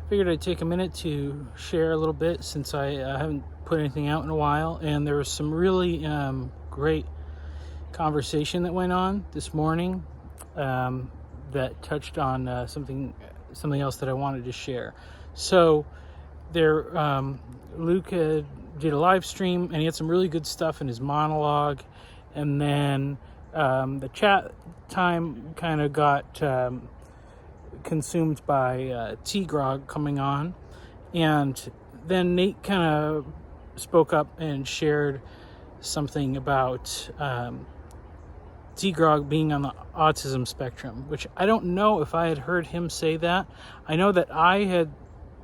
Figured I'd take a minute to share a little bit since I haven't put anything out in a while, and there was some really great conversation that went on this morning that touched on something else that I wanted to share. So there, Luke did a live stream, and he had some really good stuff in his monologue, and then the chat time kind of got consumed by T-Grog coming on, and then Nate kind of spoke up and shared something about T-Grog being on the autism spectrum, which I don't know if I had heard him say that. I know that I had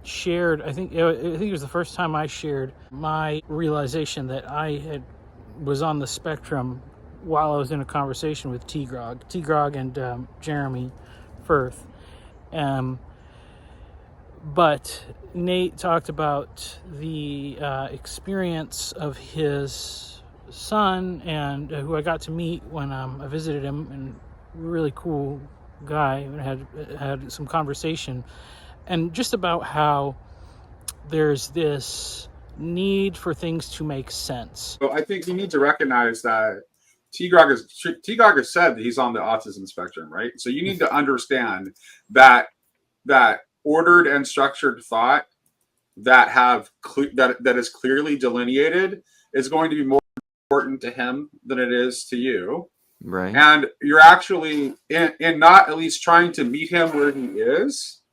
shared, I think it was the first time I shared my realization that I was on the spectrum while I was in a conversation with T-Grog and Jeremy Firth. But Nate talked about the experience of his son, and who I got to meet when I visited him, and really cool guy, and had some conversation, and just about how there's this need for things to make sense. So I think you need to recognize that T-Grog has said that he's on the autism spectrum, right? So you need to understand that ordered and structured thought that is clearly delineated is going to be more important to him than it is to you. Right. And you're actually in not at least trying to meet him where he is,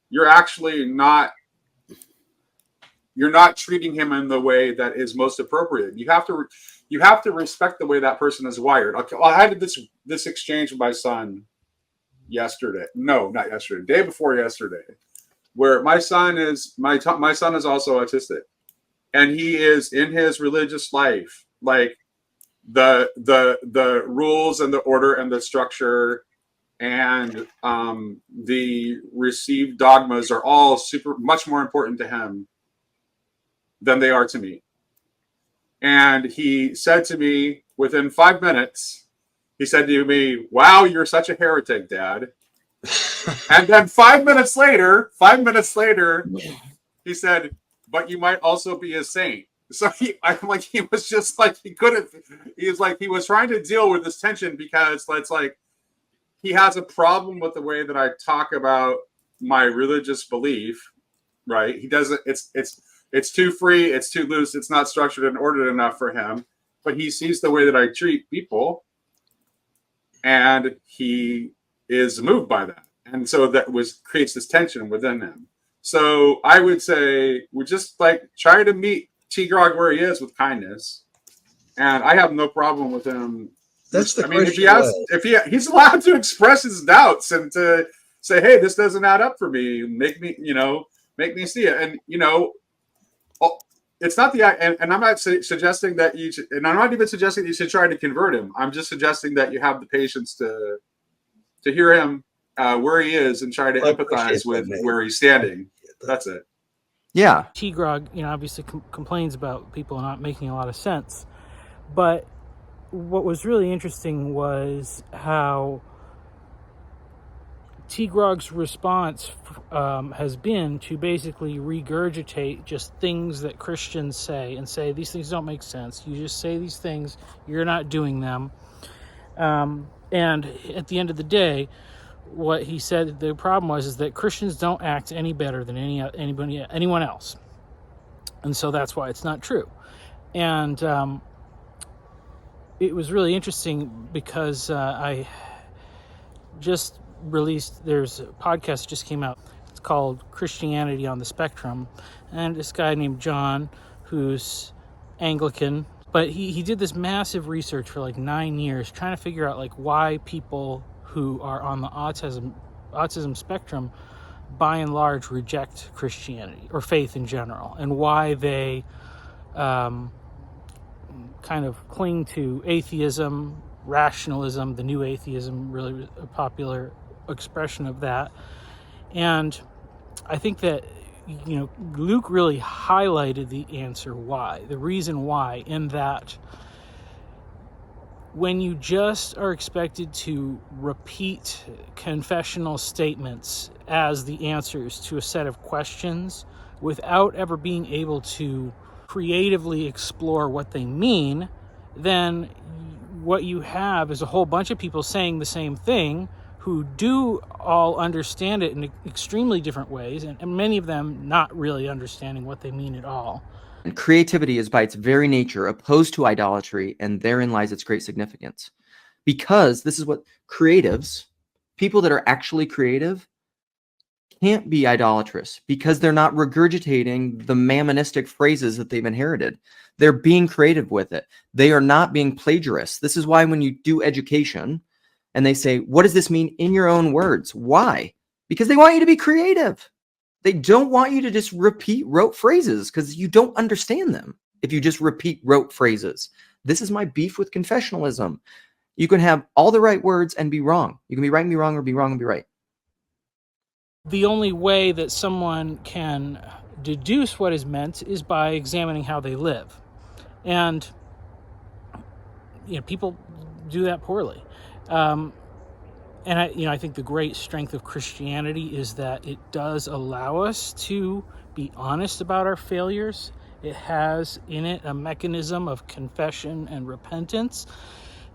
you're not treating him in the way that is most appropriate. You have to respect the way that person is wired. Okay, well, I had this exchange with my son yesterday. No, not yesterday. Day before yesterday, where my son is also autistic, and he is in his religious life, like the rules and the order and the structure and the received dogmas are all much more important to him than they are to me. And he said to me within 5 minutes, he said to me, "Wow, you're such a heretic, Dad." And then 5 minutes later, he said, "But you might also be a saint." So he was trying to deal with this tension, because it's like he has a problem with the way that I talk about my religious belief, right? He doesn't, it's too free, it's too loose, it's not structured and ordered enough for him. But he sees the way that I treat people, and he is moved by that. And so that creates this tension within him. So I would say we just try to meet T-Grog where he is with kindness. And I have no problem with him. That's the if he's allowed to express his doubts and to say, "Hey, this doesn't add up for me. Make me see it." And it's not and I'm not suggesting that and I'm not even suggesting that you should try to convert him. I'm just suggesting that you have the patience to hear him where he is and try to empathize with where he's standing. That's it. Yeah. T-Grog, obviously complains about people not making a lot of sense. But what was really interesting was how T-Grog's response has been to basically regurgitate just things that Christians say, and say these things don't make sense. You just say these things, you're not doing them. And at the end of the day, what he said the problem is that Christians don't act any better than anyone else, and so that's why it's not true. And it was really interesting because I just released, there's a podcast that just came out. It's called Christianity on the Spectrum, and this guy named John, who's Anglican, but he did this massive research for 9 years trying to figure out why people who are on the autism spectrum by and large reject Christianity or faith in general, and why they kind of cling to atheism, rationalism. The new atheism really a popular expression of that. And I think that Luke really highlighted the answer why, the reason why, in that when you just are expected to repeat confessional statements as the answers to a set of questions without ever being able to creatively explore what they mean, then what you have is a whole bunch of people saying the same thing who do all understand it in extremely different ways, and many of them not really understanding what they mean at all. And creativity is by its very nature opposed to idolatry, and therein lies its great significance. Because this is what creatives, people that are actually creative, can't be idolatrous because they're not regurgitating the mammonistic phrases that they've inherited. They're being creative with it. They are not being plagiarists. This is why when you do education and they say, what does this mean in your own words? Why? Because they want you to be creative. They don't want you to just repeat rote phrases because you don't understand them if you just repeat rote phrases. This is my beef with confessionalism. You can have all the right words and be wrong. You can be right and be wrong, or be wrong and be right. The only way that someone can deduce what is meant is by examining how they live. And people do that poorly. And I think the great strength of Christianity is that it does allow us to be honest about our failures. It has in it a mechanism of confession and repentance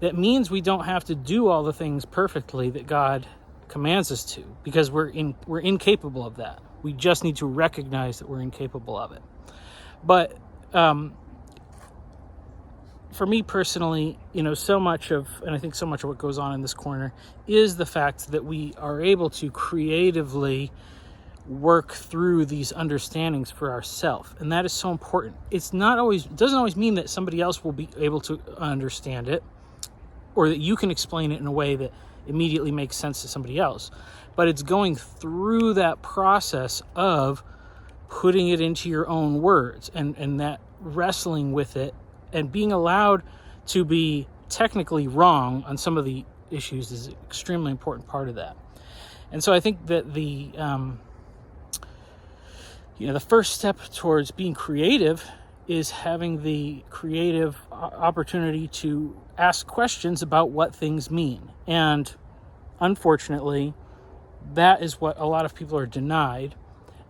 that means we don't have to do all the things perfectly that God commands us to, because we're incapable of that. We just need to recognize that we're incapable of it. But for me personally, so much of what goes on in this corner is the fact that we are able to creatively work through these understandings for ourselves. And that is so important. It doesn't always mean that somebody else will be able to understand it, or that you can explain it in a way that immediately makes sense to somebody else. But it's going through that process of putting it into your own words and that wrestling with it and being allowed to be technically wrong on some of the issues is an extremely important part of that. And so I think that the first step towards being creative is having the creative opportunity to ask questions about what things mean. And unfortunately, that is what a lot of people are denied.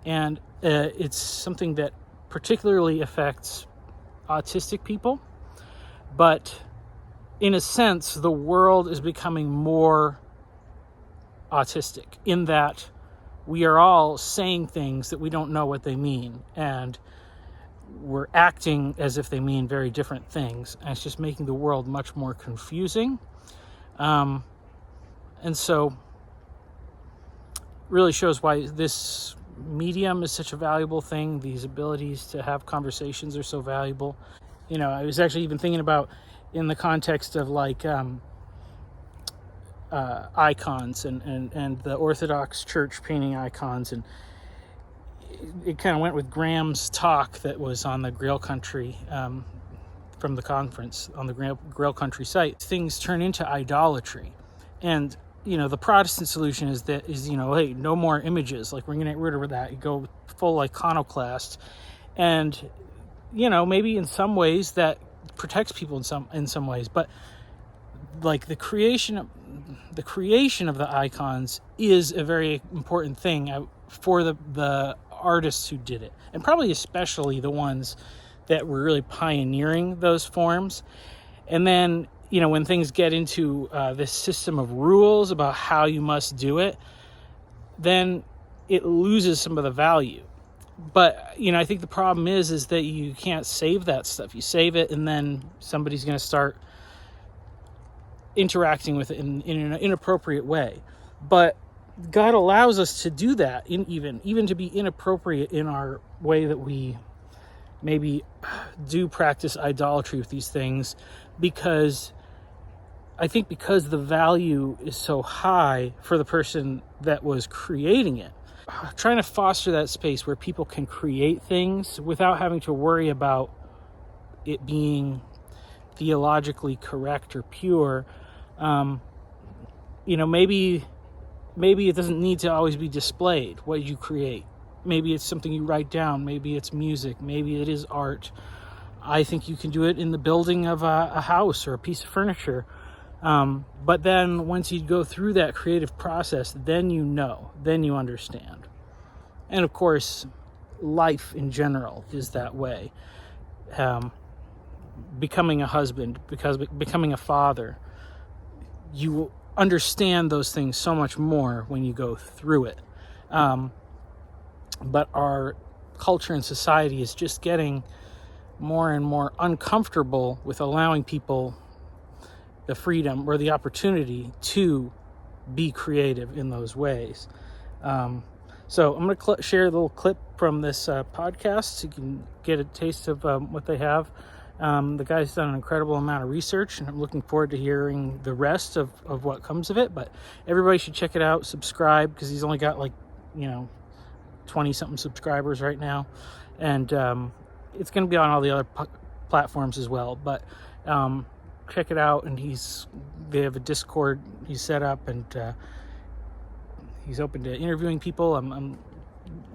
And it's something that particularly affects autistic people. But in a sense, the world is becoming more autistic in that we are all saying things that we don't know what they mean, and we're acting as if they mean very different things, and it's just making the world much more confusing. And so really shows why this medium is such a valuable thing. These abilities to have conversations are so valuable. I was actually even thinking about in the context of icons and the Orthodox Church painting icons, and it kind of went with Graham's talk that was on the Grail Country from the conference on the Grail Country site. Things turn into idolatry, and the Protestant solution is hey, no more images. Like, we're going to get rid of that. You go full iconoclast, and maybe in some ways that protects people in some ways, but like the creation of the icons is a very important thing for the artists who did it, and probably especially the ones that were really pioneering those forms. And then when things get into this system of rules about how you must do it, then it loses some of the value. But I think the problem is that you can't save that stuff. You save it, and then somebody's going to start interacting with it in an inappropriate way. But God allows us to do that, even to be inappropriate in our way that we maybe do practice idolatry with these things, because the value is so high for the person that was creating it. Trying to foster that space where people can create things without having to worry about it being theologically correct or pure. Maybe it doesn't need to always be displayed what you create. Maybe it's something you write down. Maybe it's music. Maybe it is art. I think you can do it in the building of a house or a piece of furniture. But then once you go through that creative process, then you understand. And of course, life in general is that way. Becoming a husband, becoming a father, you understand those things so much more when you go through it. But our culture and society is just getting more and more uncomfortable with allowing people the freedom or the opportunity to be creative in those ways. So I'm going to share a little clip from this podcast so you can get a taste of what they have. The guy's done an incredible amount of research, and I'm looking forward to hearing the rest of what comes of it. But everybody should check it out, subscribe, because he's only got 20-something subscribers right now. And it's going to be on all the other platforms as well. But check it out, and they have a Discord he's set up, and he's open to interviewing people. I'm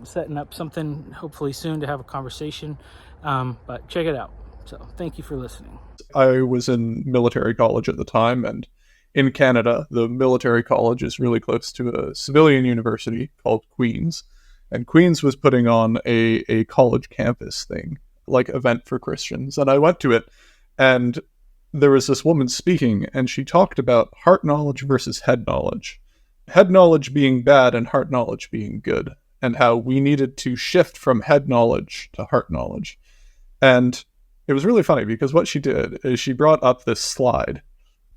setting up something hopefully soon to have a conversation, but check it out. So thank you for listening. I was in military college at the time, and in Canada, the military college is really close to a civilian university called Queen's, and Queen's was putting on a college campus thing, like event for Christians, and I went to it, and there was this woman speaking, and she talked about heart knowledge versus head knowledge. Head knowledge being bad and heart knowledge being good, and how we needed to shift from head knowledge to heart knowledge. And it was really funny because what she did is she brought up this slide.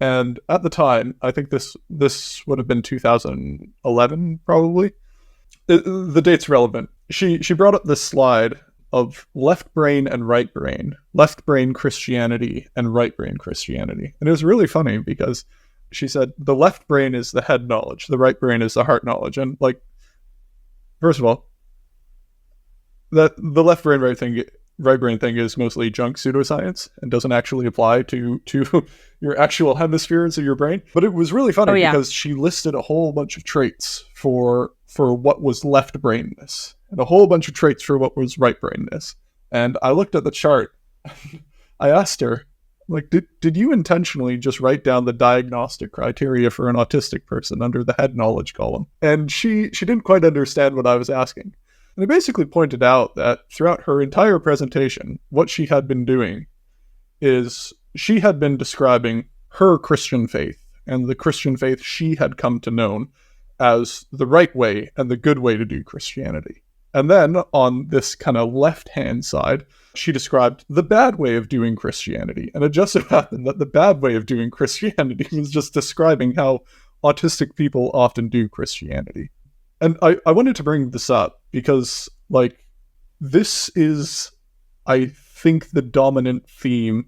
And at the time, I think this would have been 2011, probably. The date's relevant. She brought up this slide of left brain and right brain, left brain Christianity and right brain Christianity. And it was really funny because she said the left brain is the head knowledge, the right brain is the heart knowledge. And first of all, the left brain right brain thing is mostly junk pseudoscience and doesn't actually apply to your actual hemispheres of your brain. But it was really funny because she listed a whole bunch of traits for what was left brainness and a whole bunch of traits for what was right brainness. And I looked at the chart. I asked her, did you intentionally just write down the diagnostic criteria for an autistic person under the head knowledge column? And she didn't quite understand what I was asking. And I basically pointed out that throughout her entire presentation, what she had been doing is she had been describing her Christian faith and the Christian faith she had come to know as the right way and the good way to do Christianity. And then on this kind of left-hand side, she described the bad way of doing Christianity. And it just so happened that the bad way of doing Christianity was just describing how autistic people often do Christianity. And I wanted to bring this up because, this is, I think, the dominant theme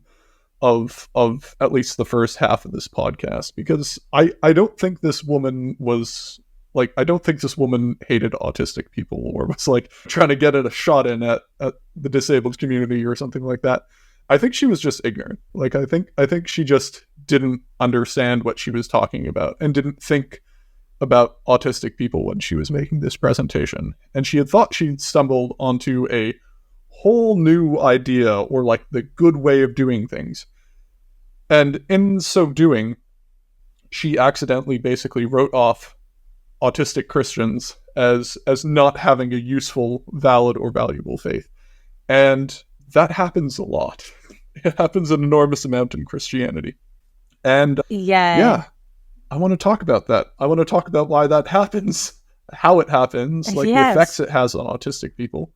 of at least the first half of this podcast, because I don't think this woman was, I don't think this woman hated autistic people or was, trying to get a shot in at the disabled community or something like that. I think she was just ignorant. I think she just didn't understand what she was talking about and didn't think about autistic people when she was making this presentation. And she had thought she'd stumbled onto a whole new idea or the good way of doing things. And in so doing, she accidentally basically wrote off autistic Christians as not having a useful, valid, or valuable faith. And that happens a lot. It happens an enormous amount in Christianity. And yeah, I want to talk about that. I want to talk about why that happens, how it happens, the effects it has on autistic people.